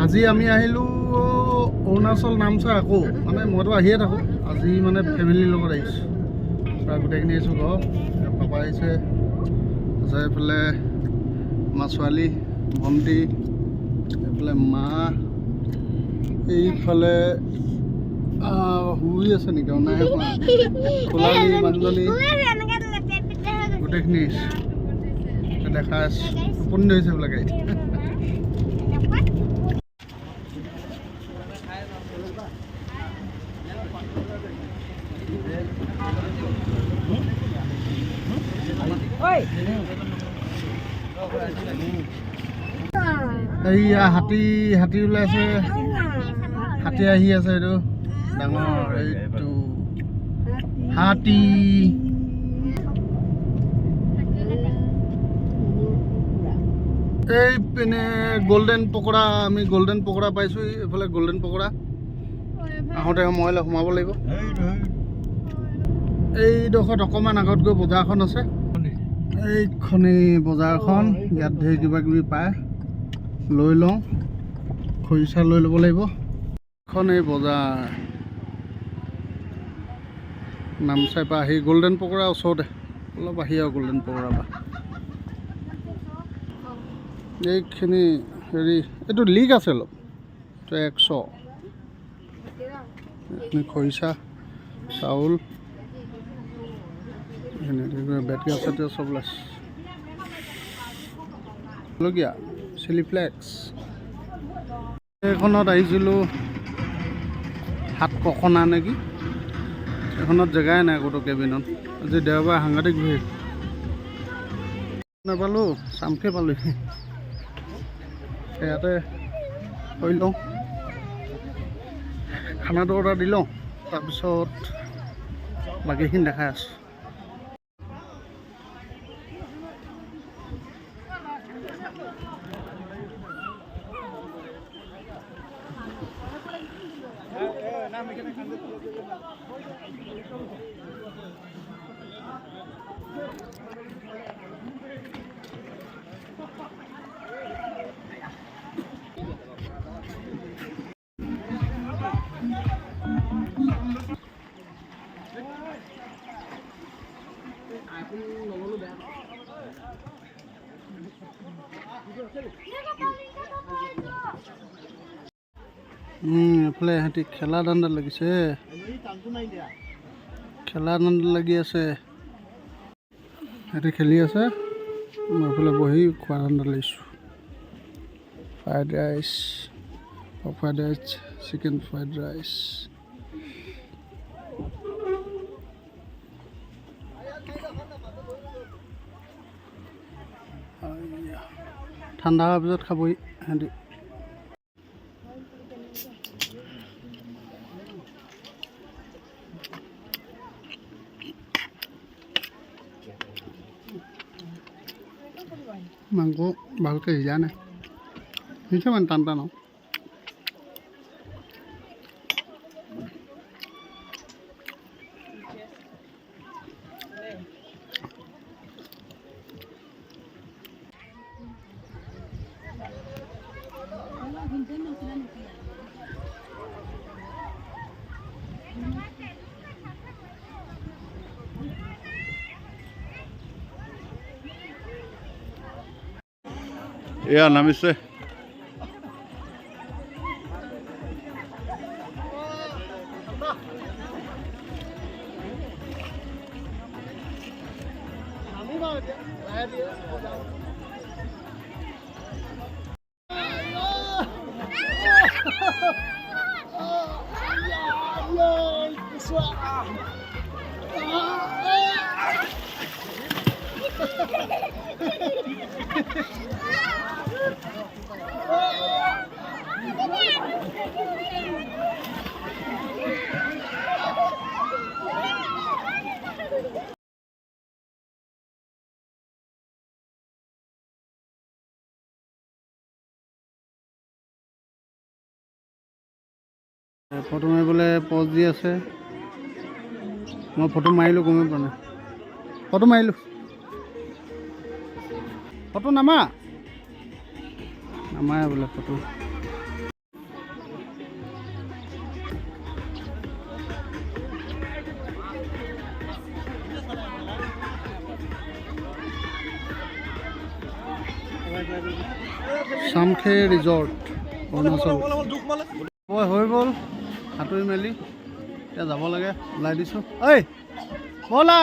আজি আমি আহিলোঁ অৰুণাচল নামচাই আকৌ মানে মইতো আহিয়ে থাকোঁ আজি মানে ফেমিলিৰ লগত আহিছোঁ তাৰ গোটেইখিনি আহিছোঁ ঘৰ পাপা আহিছে তাৰপিছত এইফালে আমাৰ ছোৱালী ভণ্টি এইফালে মা এইফালে শুই আছে নেকি নাই খোলালি মানুহজনী গোটেইখিনি দেখা আছোঁ টোপনি ধৰিছে বোলে গাড়ীত এইয়া হাতী ওলাইছে হাতী আহি আছে এইটো ডাঙৰ এইটো হাতী এই পিনে গোল্ডেন পকোড়া আমি গোল্ডেন পকোড়া পাইছোঁ এইফালে গোল্ডেন পকোড়া আহোঁতে মইলে সোমাব লাগিব এইডোখৰত অকণমান আগত গৈ বজাৰখন আছে এইখনেই বজাৰখন ইয়াত ধেৰ কিবা কিবি পায় লৈ লওঁ খৰিচা লৈ ল'ব লাগিব এখন এই বজাৰ নামচাই পৰা আহি গোল্ডেন পকোড়া ওচৰতে অলপ আহি আৰু গোল্ডেন পকোড়া পৰা এইখিনি হেৰি এইটো লিক আছে অলপ এইটো 100 এইখিনি খৰিচা চাউল বেটগা চেটগা চব ওলাইছে লগীয়া চিলি ফ্লেক্স এইখনত আহিছিলোঁ হাত কখনা নেকি এইখনত জেগাই নাই ক'তো কেবিনত আজি দেওবাৰ সাংঘাতিক ভিৰ নাপালোঁ চামকে পালোঁ ইয়াতে কৰি লওঁ খানাটো অৰ্ডাৰ দি লওঁ তাৰপিছত বাকীখিনি দেখাই আছোঁ এফালে সিহঁতি খেলা ধান্দাত লাগিছে খেলা ধান্দাত লাগি আছে সিহঁতি খেলি আছে মই এফালে বহি খোৱা ধান্দাত লাগিছোঁ fried rice chicken fried rice ঠাণ্ডা হোৱাৰ পিছত খাবহি সিহঁতি মাংস ভালকৈ সিজা নাই সিজা মানে টান টান এয়া নামিছে ফটো মাৰিবলৈ পজ দি আছে মই ফটো মাৰিলোঁ গমেই পোৱা নাই ফটো মাৰিলোঁ ফটো নামাৰে বোলে ফটো চামখে ৰিজৰ্ট অৰুণাচল হৈ গ'ল সাঁতুৰি মেলি এতিয়া যাব লাগে ওলাই দিছোঁ ঐ ব'লা